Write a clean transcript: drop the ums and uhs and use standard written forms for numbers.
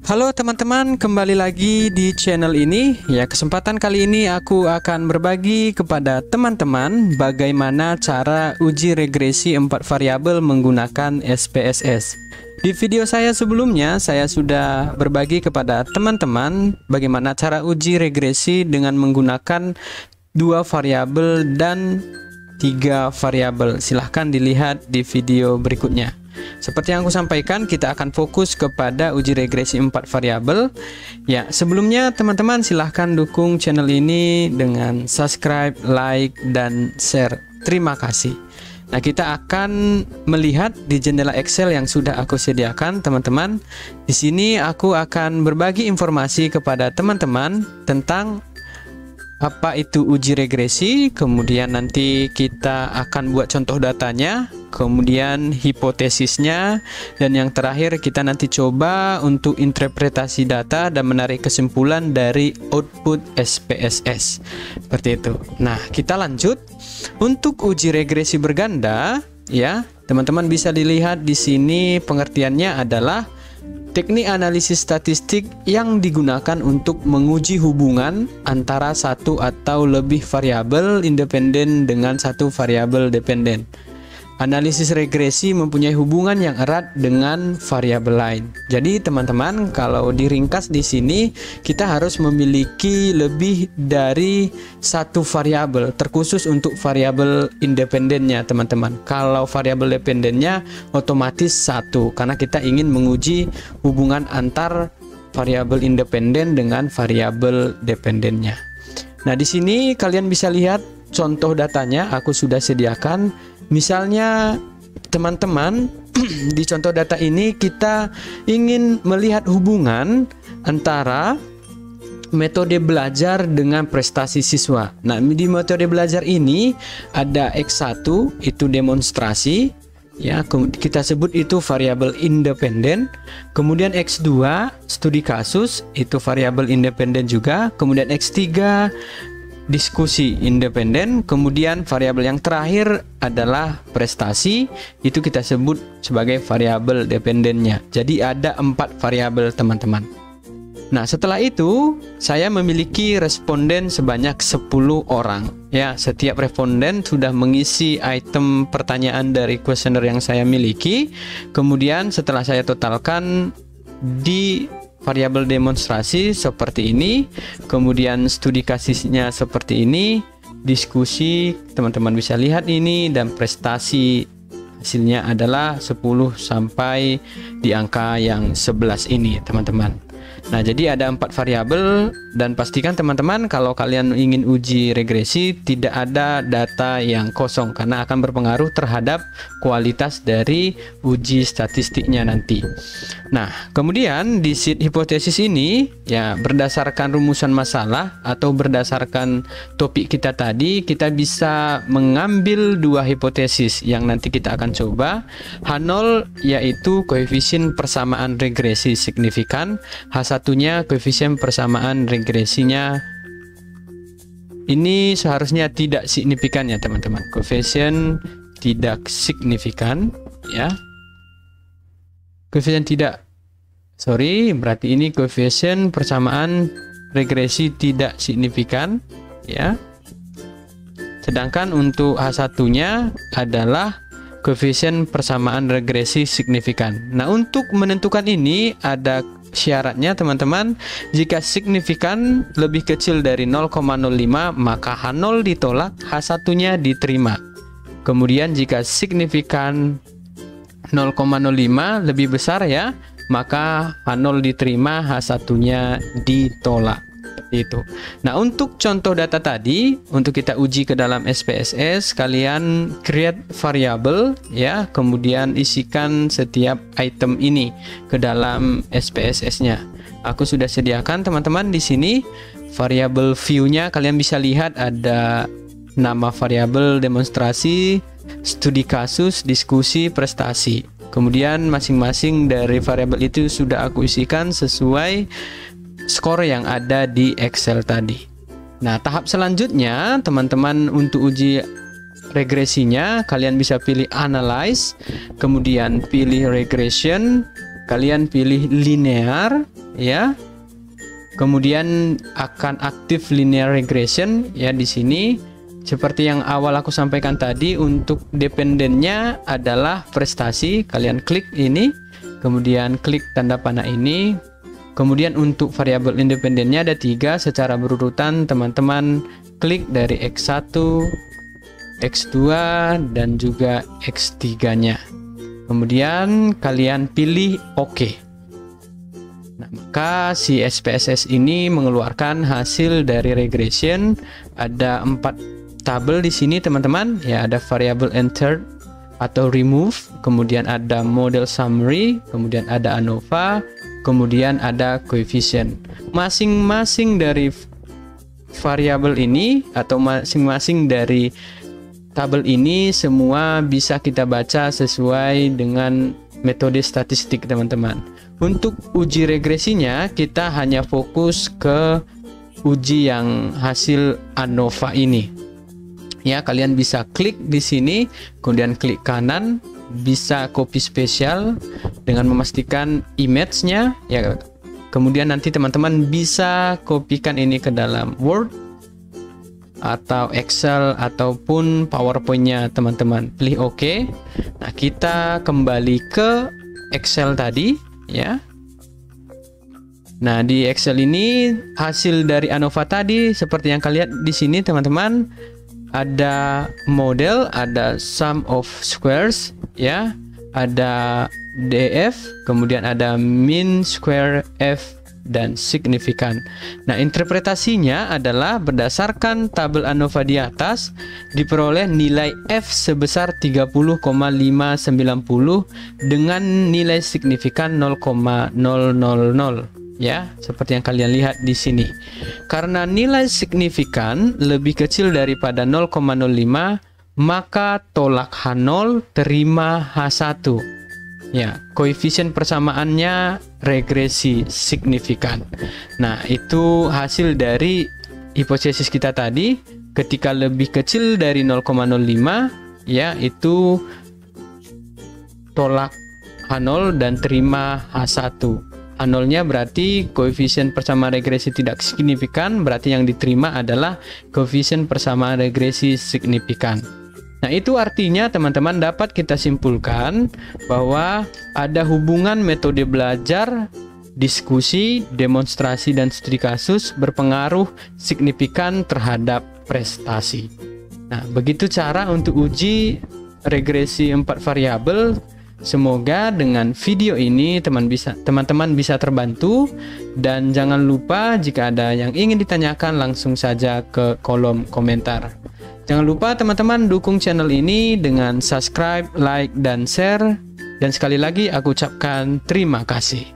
Halo teman-teman, kembali lagi di channel ini. Ya, kesempatan kali ini aku akan berbagi kepada teman-teman bagaimana cara uji regresi 4 variabel menggunakan SPSS. Di video saya sebelumnya, saya sudah berbagi kepada teman-teman bagaimana cara uji regresi dengan menggunakan 2 variabel dan 3 variabel. Silahkan dilihat di video berikutnya. Seperti yang aku sampaikan, kita akan fokus kepada uji regresi 4 variabel. Ya, sebelumnya teman-teman silahkan dukung channel ini dengan subscribe, like, dan share. Terima kasih. Nah, kita akan melihat di jendela Excel yang sudah aku sediakan, teman-teman. Di sini aku akan berbagi informasi kepada teman-teman tentang apa itu uji regresi, kemudian nanti kita akan buat contoh datanya, kemudian hipotesisnya, dan yang terakhir kita nanti coba untuk interpretasi data dan menarik kesimpulan dari output SPSS. Seperti itu. Nah, kita lanjut. Untuk uji regresi berganda, ya, teman-teman bisa dilihat di sini pengertiannya adalah teknik analisis statistik yang digunakan untuk menguji hubungan antara satu atau lebih variabel independen dengan satu variabel dependen. Analisis regresi mempunyai hubungan yang erat dengan variabel lain. Jadi teman-teman, kalau diringkas di sini kita harus memiliki lebih dari satu variabel, terkhusus untuk variabel independennya teman-teman. Kalau variabel dependennya otomatis satu, karena kita ingin menguji hubungan antar variabel independen dengan variabel dependennya. Nah, di sini kalian bisa lihat contoh datanya aku sudah sediakan. Misalnya teman-teman di contoh data ini kita ingin melihat hubungan antara metode belajar dengan prestasi siswa. Nah, di metode belajar ini ada X1 itu demonstrasi, ya, kita sebut itu variabel independen. Kemudian X2 studi kasus, itu variabel independen juga. Kemudian X3 diskusi independen. Kemudian variabel yang terakhir adalah prestasi, itu kita sebut sebagai variabel dependennya. Jadi ada 4 variabel teman-teman. Nah, setelah itu saya memiliki responden sebanyak 10 orang. Ya, setiap responden sudah mengisi item pertanyaan dari kuesioner yang saya miliki. Kemudian setelah saya totalkan di variabel demonstrasi seperti ini, kemudian studi kasusnya seperti ini, diskusi teman-teman bisa lihat ini, dan prestasi hasilnya adalah 10 sampai di angka yang 11 ini teman-teman. Nah, jadi ada 4 variabel, dan pastikan teman-teman kalau kalian ingin uji regresi tidak ada data yang kosong, karena akan berpengaruh terhadap kualitas dari uji statistiknya nanti. Nah, kemudian di sheet hipotesis ini, ya, berdasarkan rumusan masalah atau berdasarkan topik kita tadi, kita bisa mengambil 2 hipotesis yang nanti kita akan coba. H0 yaitu koefisien persamaan regresi signifikan, H1-nya koefisien persamaan regresinya ini seharusnya tidak signifikan ya teman-teman. Koefisien tidak signifikan, ya. Koefisien tidak, berarti ini koefisien persamaan regresi tidak signifikan, ya. Sedangkan untuk H1-nya adalah koefisien persamaan regresi signifikan. Nah, untuk menentukan ini ada syaratnya teman-teman. Jika signifikan lebih kecil dari 0,05 maka H0 ditolak, H1-nya diterima. Kemudian jika signifikan 0,05 lebih besar, ya, maka H0 diterima, H1-nya ditolak. Itu. Nah, untuk contoh data tadi, untuk kita uji ke dalam SPSS, kalian create variable, ya, kemudian isikan setiap item ini ke dalam SPSS-nya. Aku sudah sediakan teman-teman di sini variable view-nya. Kalian bisa lihat ada nama variabel demonstrasi, studi kasus, diskusi, prestasi. Kemudian masing-masing dari variabel itu sudah aku isikan sesuai skor yang ada di Excel tadi. Nah, tahap selanjutnya teman-teman untuk uji regresinya kalian bisa pilih analyze, kemudian pilih regression, kalian pilih linear ya. Kemudian akan aktif linear regression ya di sini. Seperti yang awal aku sampaikan tadi, untuk dependennya adalah prestasi. Kalian klik ini, kemudian klik tanda panah ini. Kemudian untuk variabel independennya ada 3 secara berurutan. Teman-teman klik dari X1, X2 dan juga X3-nya. Kemudian kalian pilih OK. Nah, maka si SPSS ini mengeluarkan hasil dari regression. Ada 4 tabel di sini teman-teman. Ya, ada variable entered atau remove, kemudian ada model summary, kemudian ada ANOVA, kemudian ada coefficient. Masing-masing dari variabel ini atau masing-masing dari tabel ini semua bisa kita baca sesuai dengan metode statistik teman-teman. Untuk uji regresinya kita hanya fokus ke uji yang hasil ANOVA ini. Ya, kalian bisa klik di sini, kemudian klik kanan, bisa copy spesial dengan memastikan image-nya ya. Kemudian nanti teman-teman bisa kopikan ini ke dalam Word atau Excel ataupun PowerPoint-nya teman-teman. Pilih OK. Nah, kita kembali ke Excel tadi ya. Nah, di Excel ini hasil dari ANOVA tadi seperti yang kalian lihat di sini teman-teman, ada model, ada sum of squares ya, ada DF, kemudian ada mean square F dan signifikan. Nah, interpretasinya adalah berdasarkan tabel ANOVA di atas diperoleh nilai F sebesar 30,590 dengan nilai signifikan 0,000 ya, seperti yang kalian lihat di sini. Karena nilai signifikan lebih kecil daripada 0,05, maka tolak H0 terima H1. Ya, koefisien persamaannya regresi signifikan. Nah, itu hasil dari hipotesis kita tadi. Ketika lebih kecil dari 0,05 ya, itu tolak H0 dan terima H1. H0-nya berarti koefisien persamaan regresi tidak signifikan, berarti yang diterima adalah koefisien persamaan regresi signifikan. Nah, itu artinya teman-teman dapat kita simpulkan bahwa ada hubungan metode belajar, diskusi, demonstrasi, dan studi kasus berpengaruh signifikan terhadap prestasi. Nah, begitu cara untuk uji regresi 4 variabel. Semoga dengan video ini teman-teman bisa terbantu, dan jangan lupa jika ada yang ingin ditanyakan langsung saja ke kolom komentar. Jangan lupa teman-teman dukung channel ini dengan subscribe, like, dan share. Dan sekali lagi aku ucapkan terima kasih.